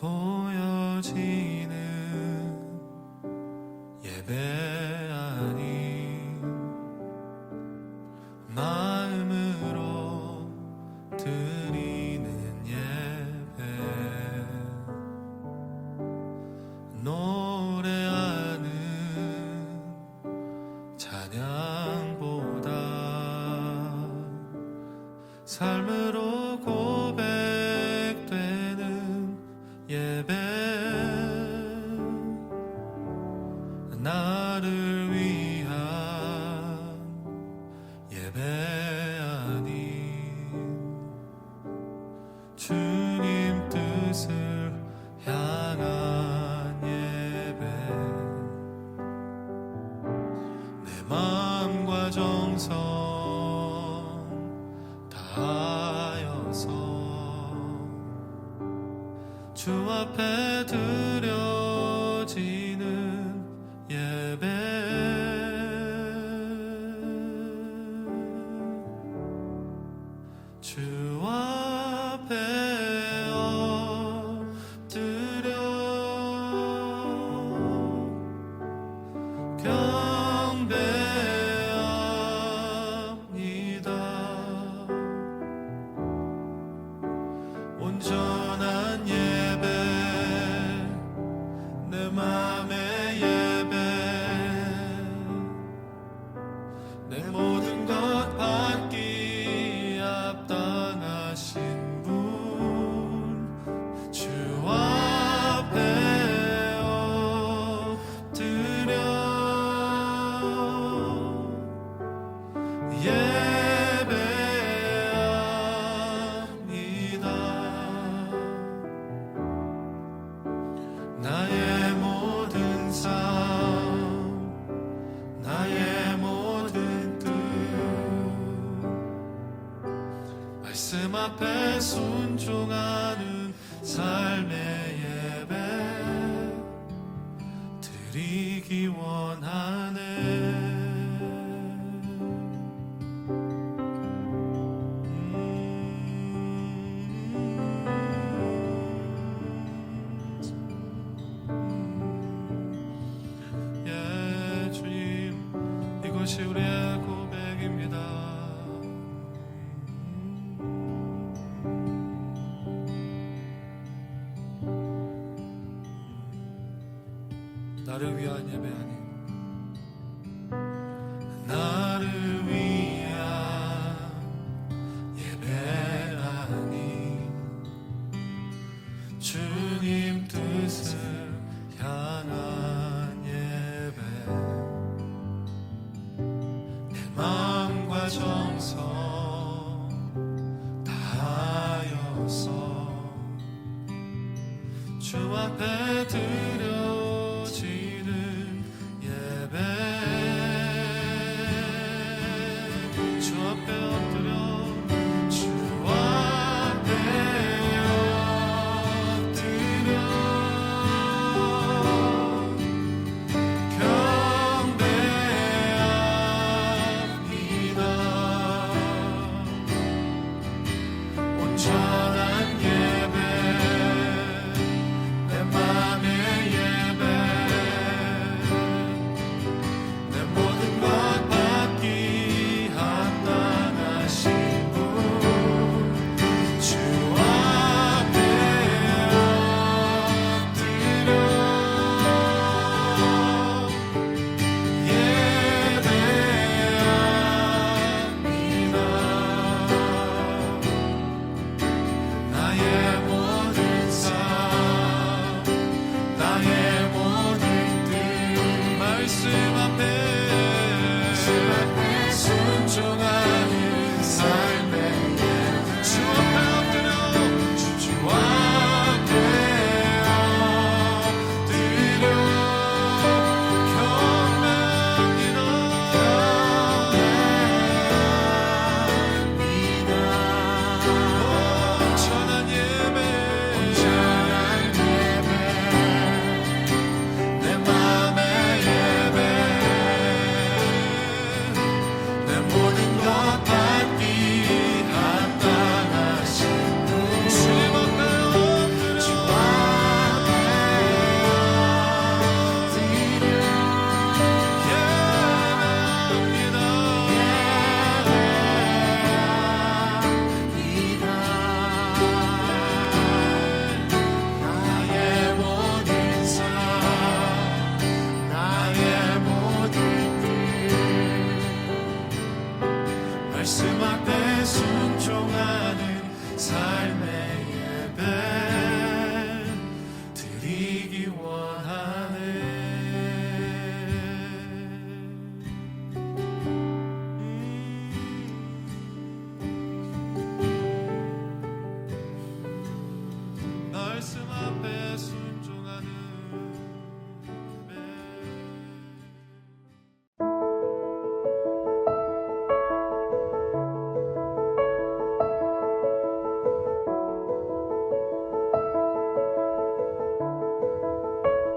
보여지는 예배 아닌 마음으로 드리는 예배, 노래하는 찬양보다 삶으로 고백되는 예배, 나를 위한 예배 아닌 주님 뜻을 향한 예배, 내 마음과 정성 다하여서 주 앞에 드려지는 예배, 주 앞에 엎드려 경배합니다. 온전한 예배, 내 맘의 예배, 내 모든 것 받기 합당하신 분, 주 앞에 엎드려 예배합니다. 나의 모든 삶, 나의 모든 뜻, 말씀 앞에 순종하는 삶의 예배 드리기 원하네. 예, 주님, 이것이 우리의 고백입니다. 나를 위한 예배 아닌, 나를 위한 예배 아닌 주님 뜻을 향한 예배, 내 마음과 정성 다하여서 주 앞에 드려지는 예배, 주 앞에 엎드려, 주 앞에 엎드려 경배합니다.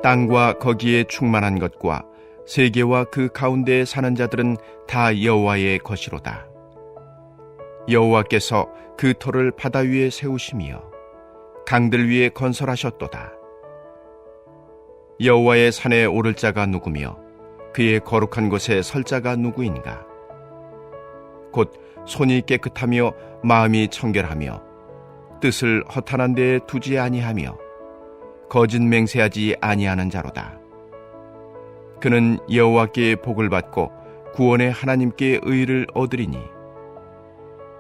땅과 거기에 충만한 것과 세계와 그 가운데에 사는 자들은 다 여호와의 것이로다. 여호와께서 그 터를 바다 위에 세우시며 강들 위에 건설하셨도다. 여호와의 산에 오를 자가 누구며 그의 거룩한 곳에 설 자가 누구인가? 곧 손이 깨끗하며 마음이 청결하며 뜻을 허탄한 데에 두지 아니하며 거짓 맹세하지 아니하는 자로다. 그는 여호와께 복을 받고 구원의 하나님께 의를 얻으리니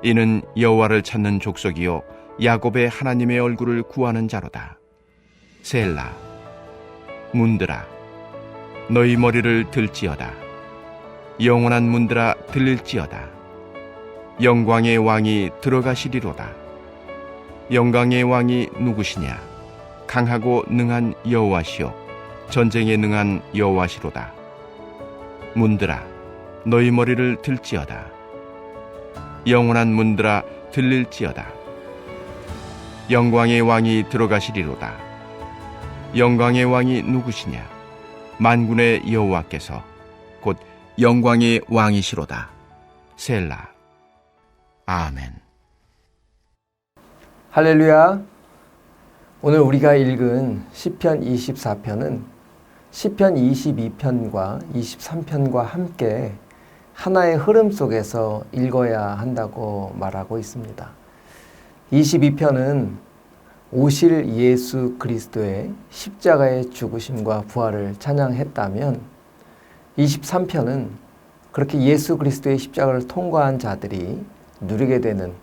이는 여호와를 찾는 족속이요 야곱의 하나님의 얼굴을 구하는 자로다. 셀라. 문들아 너희 머리를 들지어다. 영원한 문들아 들릴지어다. 영광의 왕이 들어가시리로다. 영광의 왕이 누구시냐? 강하고 능한 여호와시요 전쟁에 능한 여호와시로다. 문들아 너희 머리를 들지어다. 영원한 문들아 들릴지어다. 영광의 왕이 들어가시리로다. 영광의 왕이 누구시냐? 만군의 여호와께서 곧 영광의 왕이시로다. 셀라. 아멘. 할렐루야. 오늘 우리가 읽은 시편 24편은 시편 22편과 23편과 함께 하나의 흐름 속에서 읽어야 한다고 말하고 있습니다. 22편은 오실 예수 그리스도의 십자가의 죽으심과 부활을 찬양했다면 23편은 그렇게 예수 그리스도의 십자가를 통과한 자들이 누리게 되는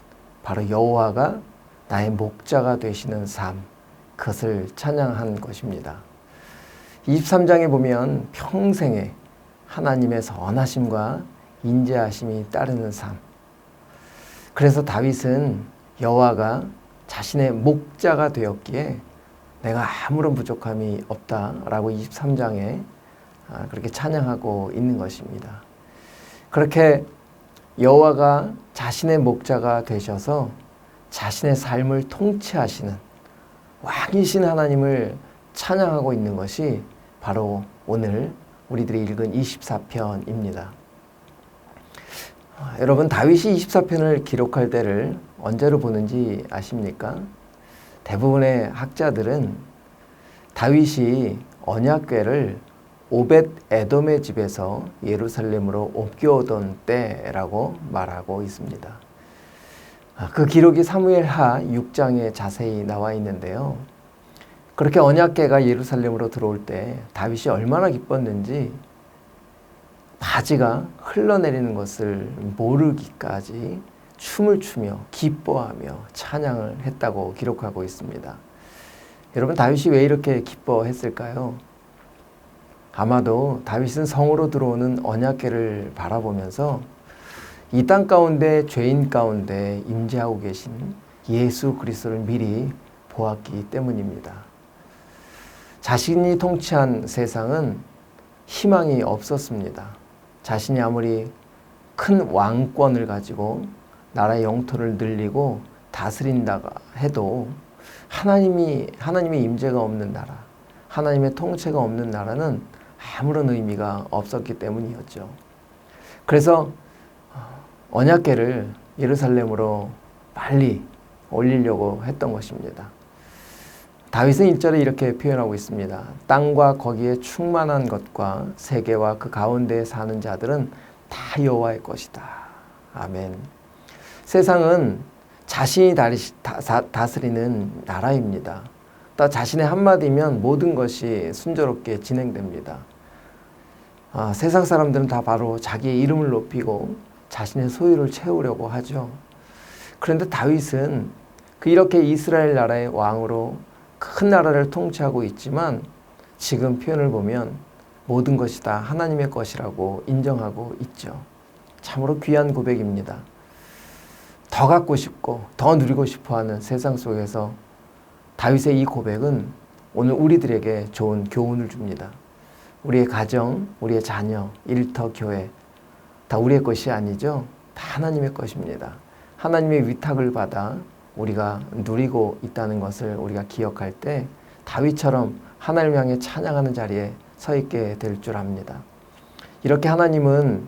바로 여호와가 나의 목자가 되시는 삶, 그것을 찬양한 것입니다. 23장에 보면 평생에 하나님의 선하심과 인자하심이 따르는 삶. 그래서 다윗은 여호와가 자신의 목자가 되었기에 내가 아무런 부족함이 없다라고 23장에 그렇게 찬양하고 있는 것입니다. 그렇게 여호와가 자신의 목자가 되셔서 자신의 삶을 통치하시는 왕이신 하나님을 찬양하고 있는 것이 바로 오늘 우리들이 읽은 24편입니다. 여러분, 다윗이 24편을 기록할 때를 언제로 보는지 아십니까? 대부분의 학자들은 다윗이 언약궤를 오벳 에돔의 집에서 예루살렘으로 옮겨오던 때라고 말하고 있습니다. 그 기록이 사무엘하 6장에 자세히 나와 있는데요. 그렇게 언약궤가 예루살렘으로 들어올 때 다윗이 얼마나 기뻤는지 바지가 흘러내리는 것을 모르기까지 춤을 추며 기뻐하며 찬양을 했다고 기록하고 있습니다. 여러분, 다윗이 왜 이렇게 기뻐했을까요? 아마도 다윗은 성으로 들어오는 언약궤를 바라보면서 이 땅 가운데 죄인 가운데 임재하고 계신 예수 그리스도를 미리 보았기 때문입니다. 자신이 통치한 세상은 희망이 없었습니다. 자신이 아무리 큰 왕권을 가지고 나라의 영토를 늘리고 다스린다가 해도 하나님의 임재가 없는 나라, 하나님의 통치가 없는 나라는 아무런 의미가 없었기 때문이었죠. 그래서 언약궤를 예루살렘으로 빨리 올리려고 했던 것입니다. 다윗은 1절에 이렇게 표현하고 있습니다. 땅과 거기에 충만한 것과 세계와 그 가운데에 사는 자들은 다 여호와의 것이다. 아멘. 세상은 자신이 다스리는 나라입니다. 또 자신의 한마디면 모든 것이 순조롭게 진행됩니다. 세상 사람들은 다 바로 자기의 이름을 높이고 자신의 소유를 채우려고 하죠. 그런데 다윗은 이렇게 이스라엘 나라의 왕으로 큰 나라를 통치하고 있지만 지금 표현을 보면 모든 것이 다 하나님의 것이라고 인정하고 있죠. 참으로 귀한 고백입니다. 더 갖고 싶고 더 누리고 싶어하는 세상 속에서 다윗의 이 고백은 오늘 우리들에게 좋은 교훈을 줍니다. 우리의 가정, 우리의 자녀, 일터, 교회 다 우리의 것이 아니죠. 다 하나님의 것입니다. 하나님의 위탁을 받아 우리가 누리고 있다는 것을 우리가 기억할 때 다윗처럼 하나님을 향해 찬양하는 자리에 서 있게 될 줄 압니다. 이렇게 하나님은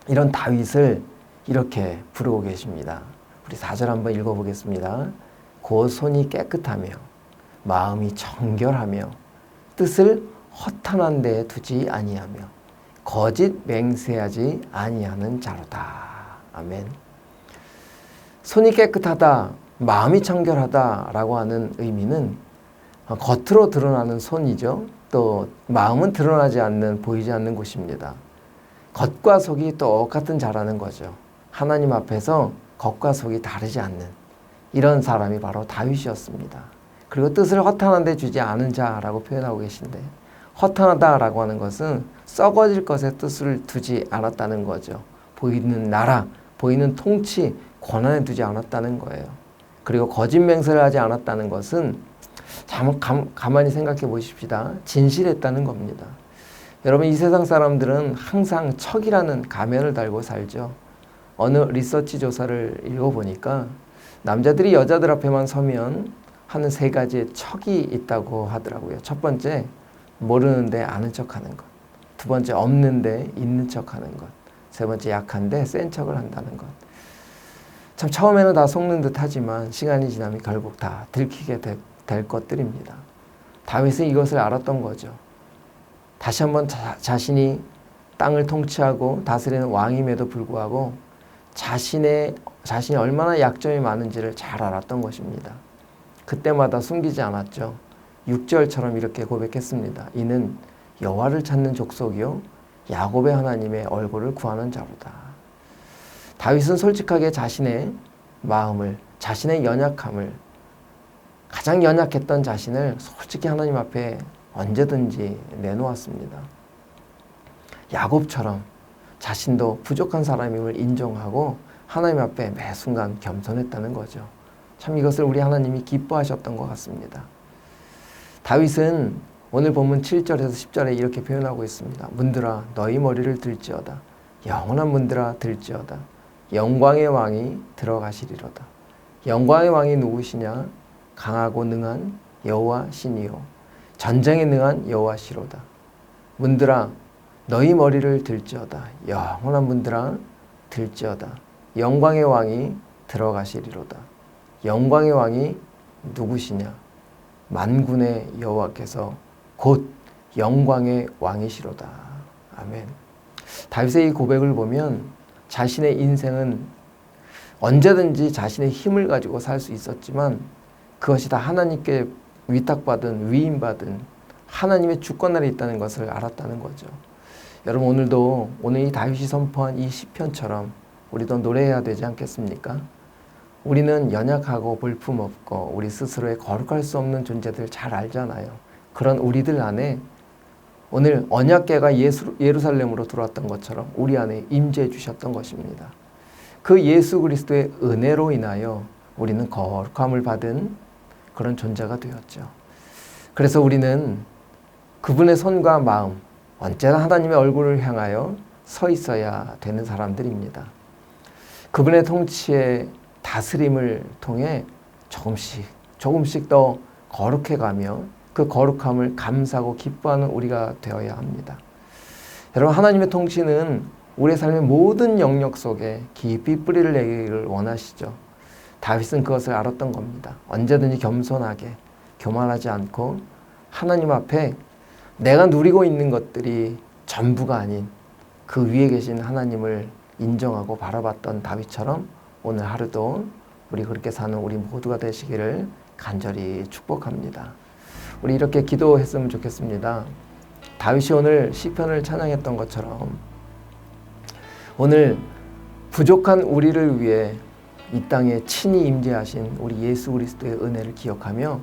이런 다윗을 이렇게 부르고 계십니다. 우리 4절 한번 읽어보겠습니다. 곧 손이 깨끗하며 마음이 정결하며 뜻을 허탄한 데에 두지 아니하며 거짓 맹세하지 아니하는 자로다. 아멘. 손이 깨끗하다, 마음이 정결하다라고 하는 의미는 겉으로 드러나는 손이죠. 또 마음은 드러나지 않는, 보이지 않는 곳입니다. 겉과 속이 똑같은 자라는 거죠. 하나님 앞에서 겉과 속이 다르지 않는 이런 사람이 바로 다윗이었습니다. 그리고 뜻을 허탄한 데 주지 않은 자라고 표현하고 계신데, 허탄하다라고 하는 것은 썩어질 것에 뜻을 두지 않았다는 거죠. 보이는 나라, 보이는 통치, 권한에 두지 않았다는 거예요. 그리고 거짓 맹세를 하지 않았다는 것은 가만히 생각해 보십시다. 진실했다는 겁니다. 여러분, 이 세상 사람들은 항상 척이라는 가면을 달고 살죠. 어느 리서치 조사를 읽어보니까 남자들이 여자들 앞에만 서면 하는 3가지의 척이 있다고 하더라고요. 첫 번째, 모르는데 아는 척하는 것. 두 번째, 없는데 있는 척하는 것. 세 번째, 약한데 센 척을 한다는 것. 참 처음에는 다 속는 듯 하지만 시간이 지나면 결국 다 들키게 될 것들입니다. 다윗은 이것을 알았던 거죠. 다시 한번 자신이 땅을 통치하고 다스리는 왕임에도 불구하고 자신이 얼마나 약점이 많은지를 잘 알았던 것입니다. 그때마다 숨기지 않았죠. 6절처럼 이렇게 고백했습니다. 이는 여호와를 찾는 족속이요 야곱의 하나님의 얼굴을 구하는 자로다. 다윗은 솔직하게 자신의 마음을, 자신의 연약함을, 가장 연약했던 자신을 솔직히 하나님 앞에 언제든지 내놓았습니다. 야곱처럼 자신도 부족한 사람임을 인정하고 하나님 앞에 매 순간 겸손했다는 거죠. 참 이것을 우리 하나님이 기뻐하셨던 것 같습니다. 다윗은 오늘 본문 7절에서 10절에 이렇게 표현하고 있습니다. 문들아 너희 머리를 들지어다. 영원한 문들아 들지어다. 영광의 왕이 들어가시리로다. 영광의 왕이 누구시냐? 강하고 능한 여호와 신이요 전쟁에 능한 여호와시로다. 문들아 너희 머리를 들지어다. 영원한 문들아 들지어다. 영광의 왕이 들어가시리로다. 영광의 왕이 누구시냐? 만군의 여호와께서 곧 영광의 왕이시로다. 아멘. 다윗의 이 고백을 보면 자신의 인생은 언제든지 자신의 힘을 가지고 살 수 있었지만 그것이 다 하나님께 위탁받은, 위임받은 하나님의 주권 아래 있다는 것을 알았다는 거죠. 여러분, 오늘 이 다윗이 선포한 이 시편처럼 우리도 노래해야 되지 않겠습니까? 우리는 연약하고 볼품없고 우리 스스로의 거룩할 수 없는 존재들 잘 알잖아요. 그런 우리들 안에 오늘 언약궤가 예루살렘으로 들어왔던 것처럼 우리 안에 임재해 주셨던 것입니다. 그 예수 그리스도의 은혜로 인하여 우리는 거룩함을 받은 그런 존재가 되었죠. 그래서 우리는 그분의 손과 마음, 언제나 하나님의 얼굴을 향하여 서 있어야 되는 사람들입니다. 그분의 통치의 다스림을 통해 조금씩 더 거룩해가며 그 거룩함을 감사하고 기뻐하는 우리가 되어야 합니다. 여러분, 하나님의 통치는 우리의 삶의 모든 영역 속에 깊이 뿌리를 내기를 원하시죠. 다윗은 그것을 알았던 겁니다. 언제든지 겸손하게, 교만하지 않고 하나님 앞에 내가 누리고 있는 것들이 전부가 아닌 그 위에 계신 하나님을 인정하고 바라봤던 다윗처럼 오늘 하루도 우리 그렇게 사는 우리 모두가 되시기를 간절히 축복합니다. 우리 이렇게 기도했으면 좋겠습니다. 다윗이 오늘 시편을 찬양했던 것처럼 오늘 부족한 우리를 위해 이 땅에 친히 임재하신 우리 예수 그리스도의 은혜를 기억하며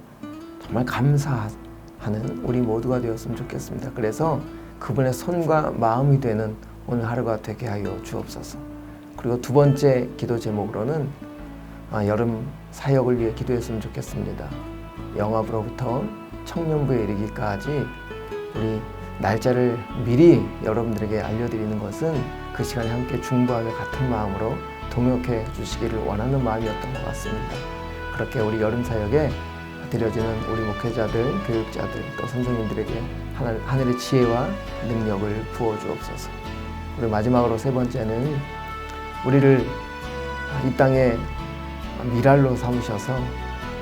정말 감사하는 우리 모두가 되었으면 좋겠습니다. 그래서 그분의 손과 마음이 되는 오늘 하루가 되게 하여 주옵소서. 그리고 두 번째 기도 제목으로는 여름 사역을 위해 기도했으면 좋겠습니다. 영압으로부터 청년부에 이르기까지 우리 날짜를 미리 여러분들에게 알려드리는 것은 그 시간에 함께 중보하며 같은 마음으로 동역해 주시기를 원하는 마음이었던 것 같습니다. 그렇게 우리 여름 사역에 드려지는 우리 목회자들, 교육자들, 또 선생님들에게 하늘의 지혜와 능력을 부어 주옵소서. 우리 마지막으로 세 번째는 우리를 이 땅에 미랄로 삼으셔서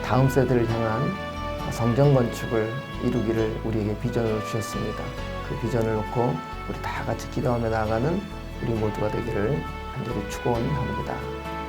다음 세대를 향한 성전 건축을 이루기를 우리에게 비전을 주셨습니다. 그 비전을 놓고 우리 다 같이 기도하며 나아가는 우리 모두가 되기를 간절히 축원합니다.